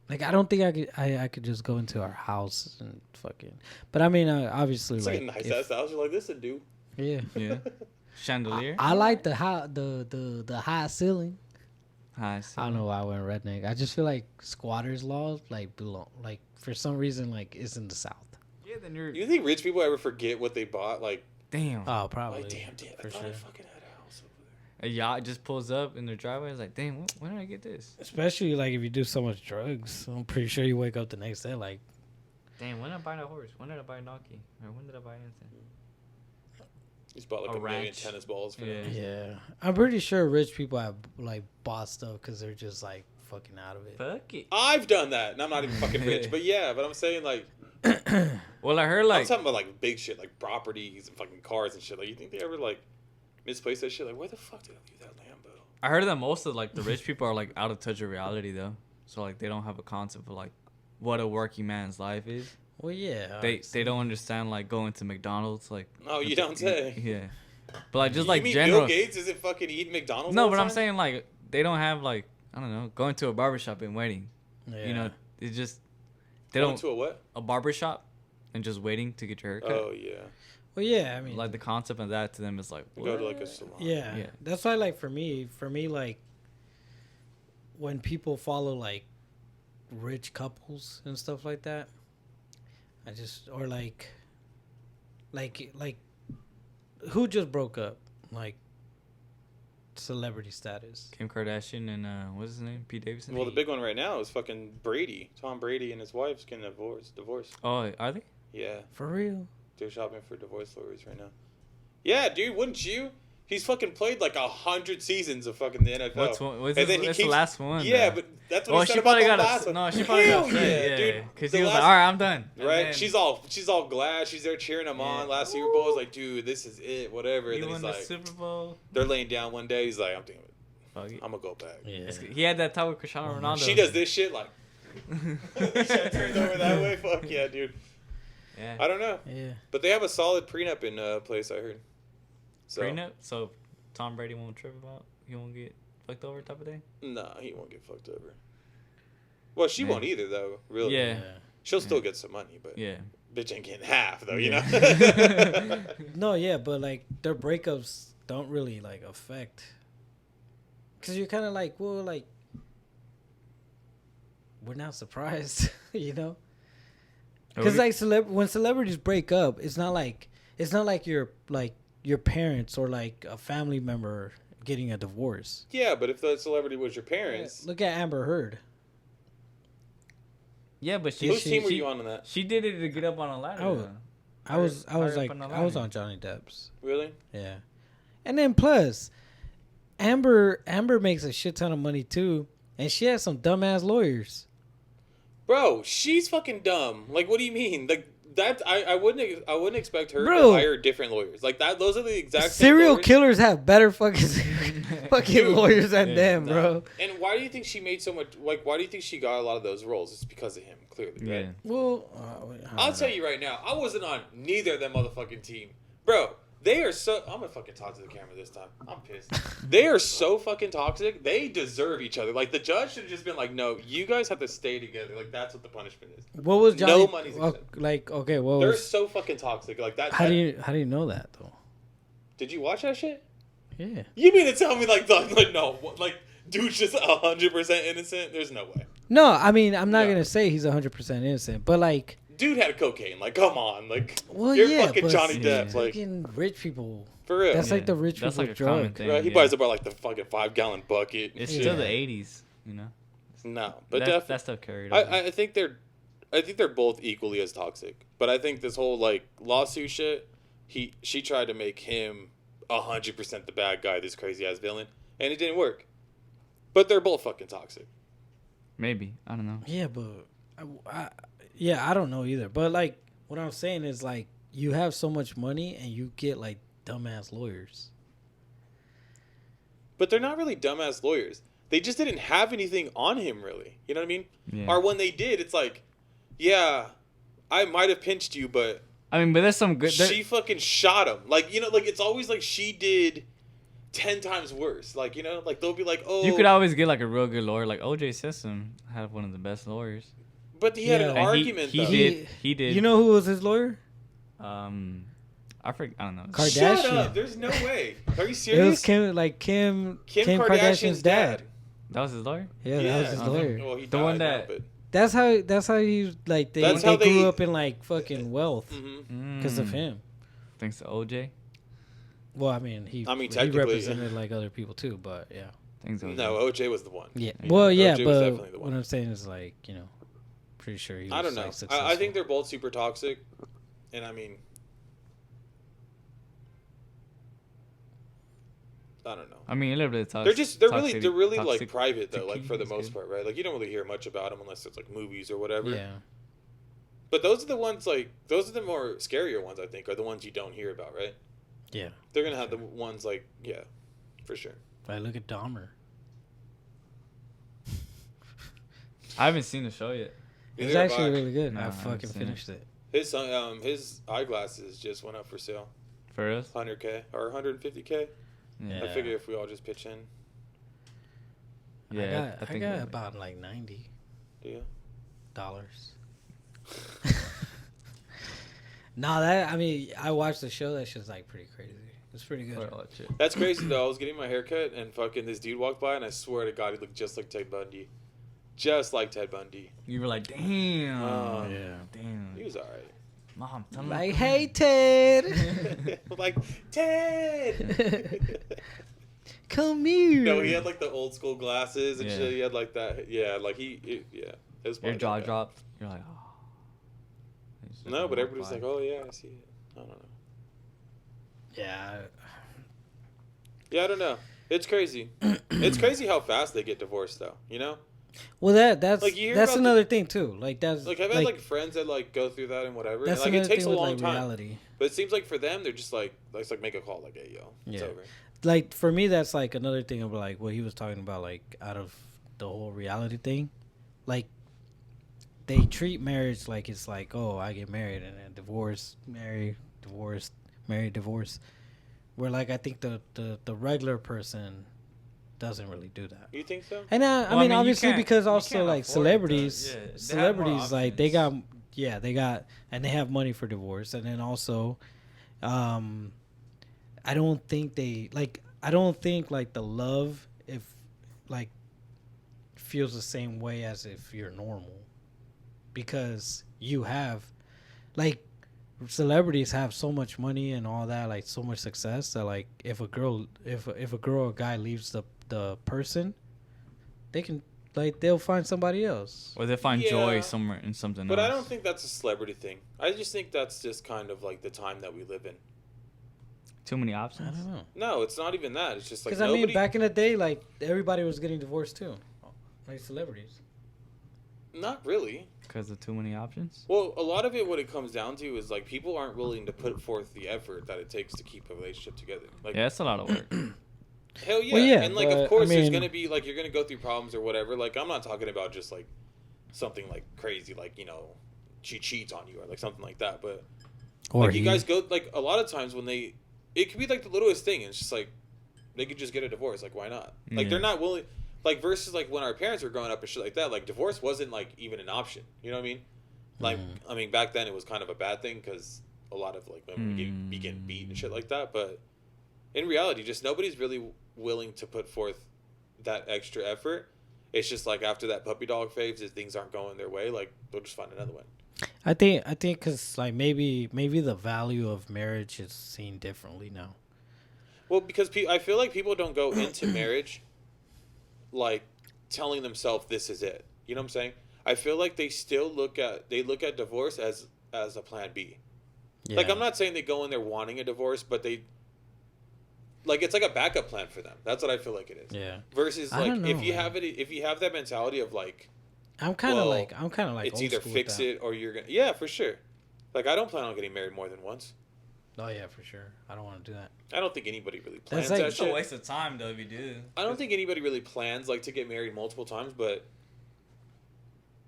Like I don't think I could just go into our house and fucking. But I mean, obviously, It's like a nice ass house. You're like, "This would do." Yeah. Yeah. Chandelier. I like the high ceiling. Hi. I don't know why I went redneck. I just feel like squatters laws like belong like for some reason like it's in the South. Yeah. Then you're. You think rich people ever forget what they bought? Like, Damn. Oh, probably. like damn, I for thought sure. I fucking had a house over A there. yacht just pulls up in their driveway. It's like, damn. When did I get this? Especially like if you do so much drugs, I'm pretty sure you wake up the next day like, Damn. When did I buy a horse? When did I buy a donkey? Or when did I buy anything? He's bought like A a million ranch. tennis balls for Yeah. him. yeah. I'm pretty sure rich people have like bought stuff because they're just like fucking out of it. Fuck it. I've done that, and I'm not even fucking rich. But yeah, but I'm saying like, Well, I heard I'm like. talking about like big shit, like properties and fucking cars and shit. Like, you think they ever like misplace that shit? Like, where the fuck did I leave that Lambo? I heard that most of like the rich people are like out of touch of reality though. So like they don't have a concept of like what a working man's life is. Well, yeah. They don't understand like going to McDonald's like. Oh, you don't say. Yeah. But like just You like mean general. Bill Gates isn't fucking eating McDonald's? No, all the but I'm time? saying like they don't have like I don't know going to a barbershop and waiting. Yeah. You know, it's just they Going don't to a what? a barbershop and just waiting to get your haircut. Oh yeah, Well, yeah. I mean, Like the concept of that to them is like you go to what? like a salon. yeah. Yeah. That's why, like, for me, like, when people follow like rich couples and stuff like that, I just or like who just broke up, like celebrity status. Kim Kardashian and what's his name? Pete Davidson. Well, the big one right now is fucking Brady. Tom Brady and his wife's getting divorced. Oh, are they? Yeah, For real? they're shopping for divorce lawyers right now. Yeah, dude, wouldn't you? He's fucking played like 100 seasons of fucking the NFL. What's one? What's And this, then he that's the keeps- last one. Yeah, though. but that's what Well, he said she about probably the got last one. no. She probably got Hell upset. yeah, dude. Because The he was last- like, "All right, I'm done." And Right? then She's all glad. She's there cheering him on. Last Super Bowl was like, dude, this is it. Whatever. And He then won he's the like, Super Bowl. they're laying down one day. He's like, I'm thinking, Fuck it. I'm gonna go back. Yeah. He had that talk with Cristiano Ronaldo. She does this shit like. She turns over that way. Fuck yeah, dude. Yeah. I don't know, Yeah. but they have a solid prenup in place. I heard. So, Prenup. So Tom Brady won't trip about. He won't get fucked over type of thing. Nah, he won't get fucked over. Well, she Man. won't either, though. Really. Yeah. She'll still get some money, but Yeah. bitch ain't getting half, though. You Yeah. know. No, yeah, but like their breakups don't really like affect. Cause you're kind of like, well, like we're not surprised, you know. Cause like when celebrities break up, it's not like your parents or like a family member getting a divorce. Yeah, but if the celebrity was your parents, Look at Amber Heard. Yeah, but she. whose she, team were she- you on in that? She did it to get up on a ladder. Oh, though. I was Higher up like on the I was ladder. on Johnny Depp's. Really? Yeah. And then plus Amber makes a shit ton of money too, and she has some dumbass lawyers. Bro, she's fucking dumb. Like, what do you mean? Like, That I wouldn't expect her Bro. to hire different lawyers like that. Those are the exact same Serial lawyers. killers have better fucking Dude. lawyers than Yeah. them, No. bro. And why do you think she made so much? Like, why do you think she got a lot of those roles? It's because of him, clearly, right? Yeah. Well, I'll tell you right now, I wasn't on neither of them motherfucking team, bro. They are so. I'm gonna fucking talk to the camera this time. I'm pissed. They are so fucking toxic. They deserve each other. Like the judge should have just been like, no, you guys have to stay together. Like that's what the punishment is. What was Johnny? No money's oh, accepted. like okay, what They're was? so fucking toxic. Like that. How do you know that though? Did you watch that shit? Yeah. You mean to tell me like no, like dude's just 100% innocent? There's no way. No, I mean I'm not No. gonna say he's 100% innocent, but like, Dude had cocaine. Like, come on. Like, well, you're yeah, fucking but Johnny yeah. Depp. Like, fucking rich people. for real. That's like the rich That's people like a common drug. thing. Right? He yeah. buys about like the fucking 5-gallon bucket. It's Yeah. still the 80s, you know. No, but That stuff carried over. I think they're both equally as toxic. But I think this whole like lawsuit shit, she tried to make him 100% the bad guy, this crazy ass villain, and it didn't work. But they're both fucking toxic. Maybe, I don't know. Yeah, but I don't know either. But like, what I'm saying is like, you have so much money and you get like dumbass lawyers. But they're not really dumbass lawyers. They just didn't have anything on him really. You know what I mean? Yeah. Or when they did, it's like, yeah, I might have pinched you, but I mean, but there's some good. she fucking shot him. Like, you know, like it's always like she did 10 times worse. Like, you know, like they'll be like, oh, You could always get like a real good lawyer. Like O.J. Simpson had one of the best lawyers. but he had an Yeah. And argument he though. did. He did. You know who was his lawyer? I forget. I don't know. Kardashian. Shut up! There's no way. Are you It serious? was Kim Kardashian's dad. That was his lawyer. Yeah, that was his okay. lawyer. Well, he The one died now, that- but That's how he like they That's how grew they- up in like fucking wealth mhm. because of him. Thanks to O.J. Well, I mean he technically, represented like other people too, but yeah. Thanks to O.J. no, OJ was the one. Yeah. Yeah. Well, yeah, OJ was definitely the but one. what I'm saying is like, you know, pretty sure he was I don't know. like, I successful. think they're both super toxic, and I mean, I don't know. I mean, a little bit of They're toxic. really like toxic- private though, like for the is most good. part, right? Like you don't really hear much about them unless it's like movies or whatever. Yeah. But those are the ones like those are the more scarier ones I think are the ones you don't hear about, right? Yeah. They're gonna have the ones like yeah, for sure. Like look at Dahmer. I haven't seen the show yet. It's Neither have actually I. really good. No, I I haven't fucking seen it. finished it. His eyeglasses just went up for sale, For us? 100K or 150K. Yeah. I figure if we all just pitch in, Yeah, I think got we'll- about like $90. do you? Nah, that I mean, I watched the show. That shit's like pretty crazy. It's pretty good. For all that shit. That's crazy though. I was getting my hair cut and fucking this dude walked by and I swear to God he looked just like Ted Bundy. Just like Ted Bundy. You were like, damn. Oh, Yeah. Damn. He was alright. Mom, tell me. Like, hey Ted, Like, Ted! come here. No, he had like the old school glasses and Yeah. shit. He had like that. Yeah, like yeah. It was Your probably jaw like that. dropped. You're like, oh. He's just No, but walk everybody's by. like, oh yeah, I see it. I don't know. Yeah. Yeah, I don't know. It's crazy. It's crazy how fast they get divorced though, you know? Well, that's Like, you hear that's about another thing too. Like that's Like I've had like friends that like go through that and whatever. And, that's like another it takes a thing with long like time. reality. But it seems like for them they're just like let's like make a call like, hey yo, it's Yeah. over. Like for me, that's like another thing of like what he was talking about. Like out of the whole reality thing, like they treat marriage like it's like, oh, I get married and then divorce, marry, divorce, marry, divorce. Where like I think the regular person doesn't really do that. You think so? And Well, I I mean, mean, you obviously can't- because you also can't like afford celebrities, to- yeah, they have more celebrities like they got, options. yeah, they got, and they have money for divorce, and then also, I don't think they like. I don't think like the love if like feels the same way as if you're normal, because you have like celebrities have so much money and all that, like so much success that like if a girl or guy leaves the person, they can like they'll find somebody else. Or they find Yeah. joy somewhere in something But else. I don't think that's a celebrity thing. I just think that's just kind of like the time that we live in. Too many I options. don't know. No, it's not even that. It's just like Because I nobody. mean, back in the day, like everybody was getting divorced too, like celebrities. Not really. Because of too many options. Well, a lot of it, what it comes down to is like people aren't willing to put forth the effort that it takes to keep a relationship together. Like, Yeah, it's a lot of work. hell yeah. Well, yeah, and like, but, of course, I there's mean- gonna be like you're gonna go through problems or whatever. Like, I'm not talking about just like something like crazy, like she cheats on you or like something like that. But Or like you guys go like a lot of times when it could be like the littlest thing. And it's just like they could just get a divorce. Like, why not? Like, they're not willing. Like, versus like when our parents were growing up and shit like that. Like, divorce wasn't like even an option. You know what I mean? Like, I mean, back then it was kind of a bad thing because a lot of like women be getting beat and shit like that. But in reality, just nobody's really willing to put forth that extra effort. It's just like after that puppy dog phase, if things aren't going their way, like they'll just find another one. I think because like maybe the value of marriage is seen differently now. Well, because I feel like people don't go into marriage like telling themselves this is it. You know what I'm saying? I feel like they still look at divorce as a plan B. Yeah. Like, I'm not saying they go in there wanting a divorce, but they like it's like a backup plan for them. That's what I feel like it is. Yeah. Versus I like don't know, if you man. have that mentality of like I'm kind of well, like it's old either school fix with it or you're gonna for sure. Like, I don't plan on getting married more than once. that. Oh yeah, for sure. I don't want to do that. I don't think anybody really plans like- that It's a shit. waste of time though if you do. I don't think anybody really plans like to get married multiple times, but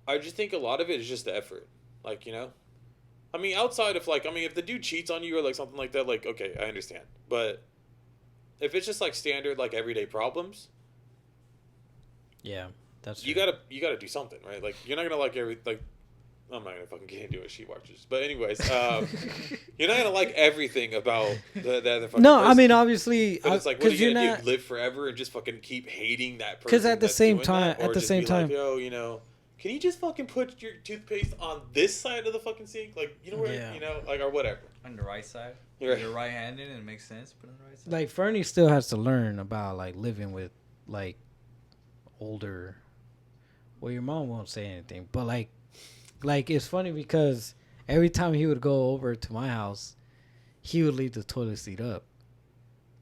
I just think a lot of it is just the effort. Like, I mean, outside of like, I mean, if the dude cheats on you or like something like that, like, okay, I understand. But if it's just like standard like everyday problems, Yeah, that's you true. gotta do something, right? Like, you're not gonna like I'm not gonna fucking get into it. She watches, but anyways, you're not gonna like everything about the other fucking No, person. I mean obviously, But it's like, what are because you you're gonna not. do? Live forever and just fucking keep hating that person? 'Cause at the that's same doing time- that? Or at the just same be time- like, yo, can you just fucking put your toothpaste on this side of the fucking sink? Like, where, Yeah. like, or whatever. On the right side. You're right. You're right-handed and it makes sense. Put it on the right side. Like Fernie still has to learn about like living with like older. Well, your mom won't say anything, but like it's funny because every time he would go over to my house, he would leave the toilet seat up,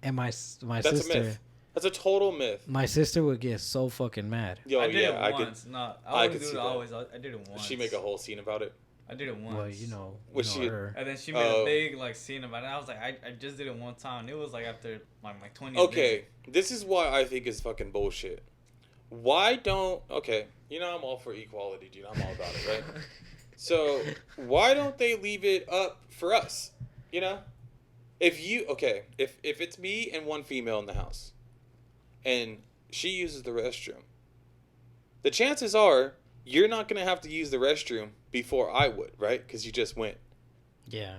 and my That's sister, a myth. That's a total myth. my sister would get so fucking mad. Yo, I did yeah, it once. I I could do see it that. always. I did it once. She make a whole scene about it. I did it once. Well, you know Was she- her. And then she made Oh. a big like scene about it. I was like, I just did it one time. It was like after my 20th Okay, visit. this is why I think it's fucking bullshit. Why don't... Okay, I'm all for equality, dude. I'm all about it, right? So, why don't they leave it up for us? If it's me and one female in the house, and she uses the restroom, the chances are you're not going to have to use the restroom before I would, right? Because you just went. Yeah,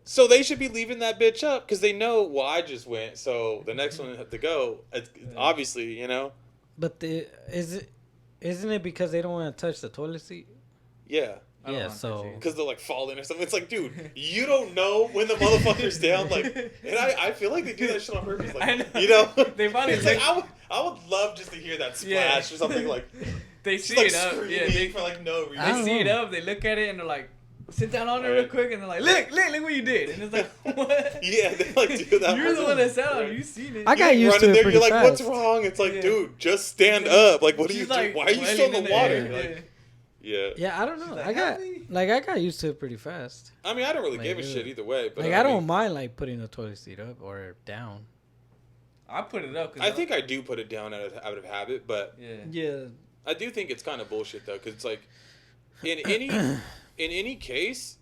So they should be leaving that bitch up because they know, well, I just went, so the next one to go, obviously, but isn't it because they don't want to touch the toilet seat? Yeah. I don't Yeah, want so- to touch Because they'll like fall in or something. It's like, dude, you don't know when the motherfucker's down. Like, and I feel like they do that shit on purpose. Like, I know. They probably It's like look- I would love just to hear that splash Yeah. or something like. They Just see like it up. screaming Yeah, they, for like no reason. I they don't see it know. up. They look at it and they're like, sit down on it Right. real quick. And they're like, look what you did. And it's like, what? Yeah, they like do that. You're the one that sat on it. Right. You seen it. I got You used run to in it there, pretty you're like, what's fast. wrong? It's like, Yeah. dude, just stand up. Like, what are She's you doing? like Why are you still in the flailing water? air. Like, yeah. Yeah, I don't know. like, I got "Help me." I got used to it pretty fast. I mean, I don't really Like, give a yeah. shit either way. But Like I mean, don't mind like putting the toilet seat up or down. I put it up. Cause I think I do put it down out of habit, but Yeah. Yeah. I do think it's kind of bullshit though, because it's like in any case,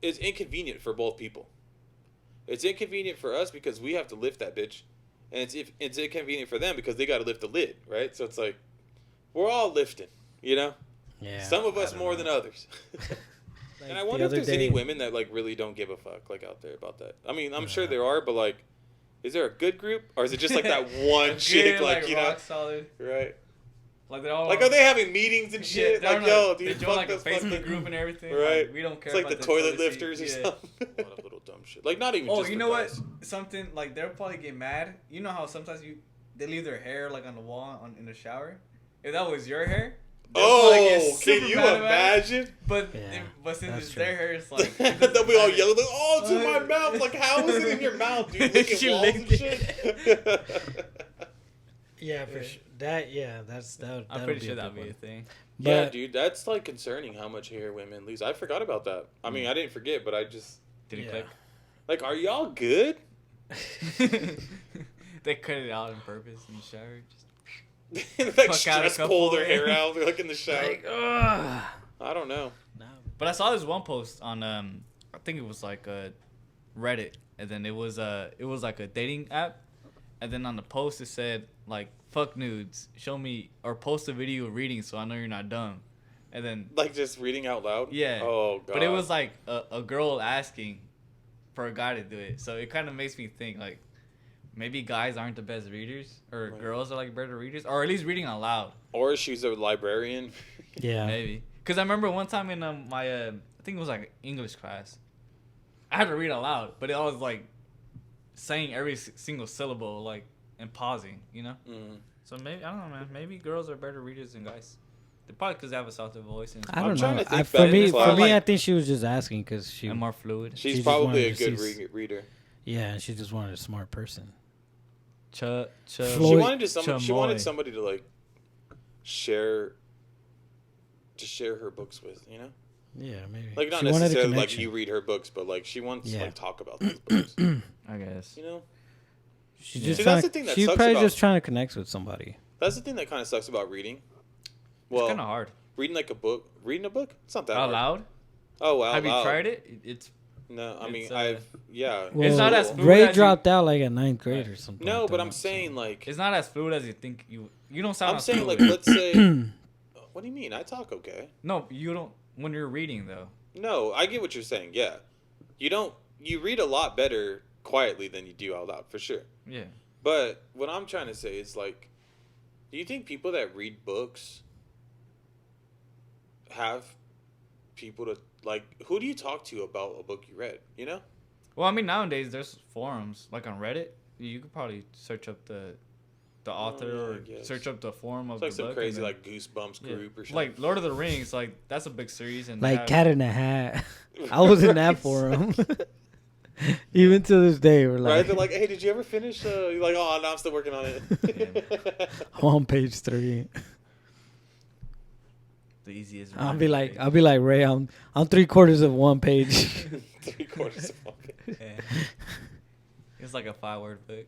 it's inconvenient for both people. It's inconvenient for us because we have to lift that bitch, and it's inconvenient for them because they got to lift the lid, right? So it's like we're all lifting, Yeah. Some of I us don't more know. than others. Like, And I the wonder if other there's any day- women that like really don't give a fuck like out there about that. I mean, I'm sure there are, but like, is there a good group or is it just like that one chick, Good, like rock solid. right? Like they're all Like, are they having meetings and shit? they're Like, yo, they dude, join fuck like a this Facebook fucking group and everything. Right. Like, we don't care. It's like about the toilet seat. lifters or Yeah. something. A lot of little dumb shit. Like, not even Oh, just you for know guys. what? Something like they'll probably get mad. You know how sometimes they leave their hair like on the wall in the shower. If that was your hair, they'll probably get Oh, super can you mad about it. imagine? But Yeah, but since that's it's true. their hair, it's like They'll be all yelling, like, oh, it's in my mouth. Like, how is it in your mouth, dude? Licking She walls and licked shit. Yeah, for sure. That's that. I'm pretty sure that'd be a thing. Yeah, But dude, that's like concerning how much hair women lose. I forgot about that. I mean, I didn't forget, but I just Didn't Yeah. click. like, are y'all good? They cut it out on purpose in the shower. Just They, like Fuck out a stress couple, pull their yeah. hair out. They're like in the shower. like, ugh. I don't know. Nah. But I saw this one post on I think it was like Reddit, and then it was like a dating app, and then on the post it said like fuck nudes, show me or post a video of reading so I know you're not dumb, and then Like just reading out loud. yeah, Oh god. but it was like a girl asking for a guy to do it, so it kind of makes me think like maybe guys aren't the best readers or Right. girls are like better readers or at least reading out loud. Or she's a librarian. Yeah. Maybe. Because I remember one time in my, I think it was like English class, I had to read aloud, but I was like saying every single syllable, like, and pausing, you know? Mm. So maybe, I don't know, man. Maybe girls are better readers than guys. They probably because they have a softer voice and, I I'm don't trying know. to think For back me, in class. I Like- think she was just asking because she. and more fluid. She's just probably a wanted to good see reader. Yeah, and she just wanted a smart person. Floyd. She wanted to she Chamoy. wanted somebody to like share her books with, you know? Yeah, maybe. Like not She wanted a necessarily like connection. you read her books, but like she wants to Yeah. like talk about those books. I guess. You know? She's Yeah. just See, trying that's to, the thing that she's sucks probably about- just trying to connect with somebody. That's the thing that kind of sucks about reading. It's Well, kind of hard. reading like a book, reading a book, it's not that Out hard. loud? Oh, wow. Have you tried it? It's No, I mean It's, yeah. Well, It's not as fluid Ray as you- dropped out like at 9th grade or something. No, like but that, I'm so- saying like it's not as fluid as you think. You don't sound. I'm as saying like fluid. let's say what do you mean? I talk okay. No, you don't. When you're reading though. No, I get what you're saying. Yeah. You read a lot better quietly than you do out loud, for sure. Yeah. But what I'm trying to say is like, do you think people that read books have people to like? Who do you talk to about a book you read? You know? Well, I mean, nowadays there's forums like on Reddit. You could probably search up the author yeah, I or guess. search up the forum of It's like the some book. crazy and then- like Goosebumps yeah. group or something. Like Lord of the Rings, like that's a big series and they Like have- Cat in a Hat. I was in that forum. Even to this day, we're Right? like, They're like, hey, did you ever finish? You're like, oh, no, I'm still working on it. I'm on page 3. the easiest. I'll reading be like, page. Ray, I'm 3/4 of one page. 3/4 of one page. Yeah. It's like a 5-word book.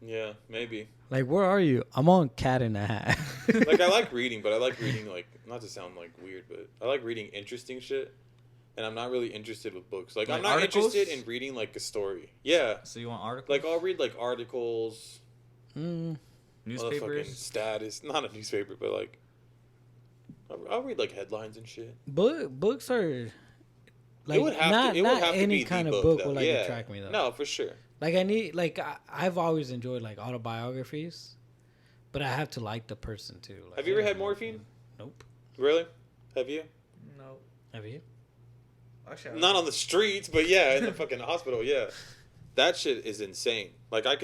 Yeah, maybe. Like, where are you? I'm on Cat in a Hat. Like, I like reading, but I like reading, like, not to sound, like, weird, but I like reading interesting shit. And I'm not really interested with books. Like I'm Like not articles? interested in reading, like, a story. Yeah. So you want articles? Like, I'll read, like, articles, Mm. Newspapers? motherfucking status. Not a newspaper, but, like, I'll read, like, headlines and shit. Books are like It would have not to, it would not have to any be the kind of book, book though. will like Yeah. attract me though. No, for sure. Like I need like I've always enjoyed like autobiographies, but I have to like the person too. Like, Have you ever had morphine? Nope. Really? Have you? No. Have you? Actually, Not on the streets, but yeah, in the fucking hospital, yeah. That shit is insane. Like I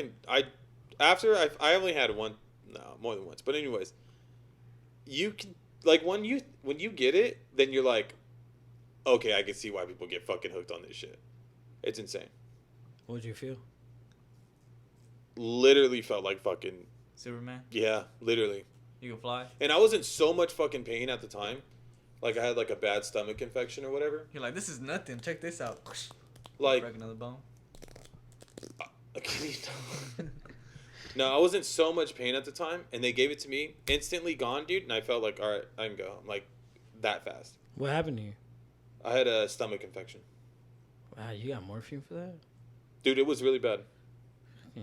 only had one, no, more than once. But anyways, you can like when you get it, then you're like, okay, I can see why people get fucking hooked on this shit. It's insane. What'd you feel? Literally felt like fucking Superman? yeah, literally. You can fly? And I was in so much fucking pain at the time. Like I had like a bad stomach infection or whatever. You're like, this is nothing. Check this out. Like Break another bone. No, I was in so much pain at the time, and they gave it to me, instantly gone, dude, and I felt like, all right, I can go. I'm like, that fast. What happened to you? I had a stomach infection. Wow, you got morphine for that? Dude, it was really bad.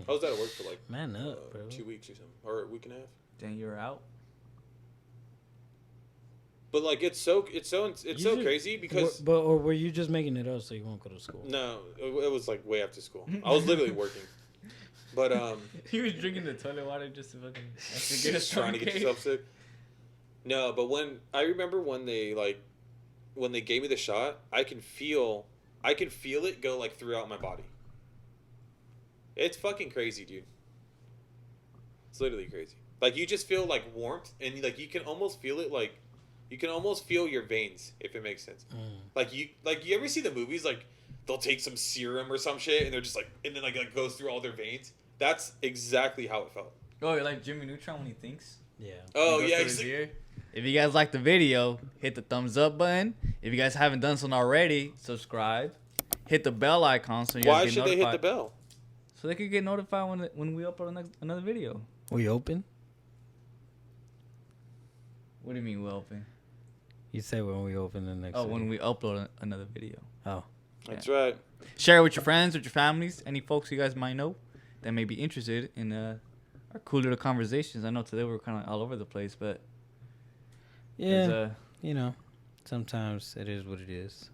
I was out of work for like Man up, bro. 2 weeks or something, or a week and a half. Then you're out. But like, it's so You so crazy because or were you just making it up so you won't go to school? no, it was like way after school. I was literally working, but He was drinking the toilet water just to fucking just trying to get yourself sick. No, but I remember when they gave me the shot, I can feel it go like throughout my body. It's fucking crazy, dude. It's literally crazy. Like you just feel like warmth, and like you can almost feel it. Like you can almost feel your veins, if it makes sense. Like you ever see the movies like they'll take some serum or some shit, and they're just like, and then like it goes through all their veins. That's exactly how it felt. Oh, you're like Jimmy Neutron when he thinks. Yeah. Oh He goes yeah, to his he's like, ear. If you guys like the video, hit the thumbs up button. If you guys haven't done so already, subscribe. Hit the bell icon so you why guys get should they notified. hit the bell? So they could get notified when we upload another video. We open? What do you mean we open? You say when we open the next. Oh, video. when we upload another video. Oh. That's right. Share it with your friends, with your families, any folks you guys might know that may be interested in our cool little conversations. I know today we're kind of all over the place, but Yeah. there's, You know, sometimes it is what it is.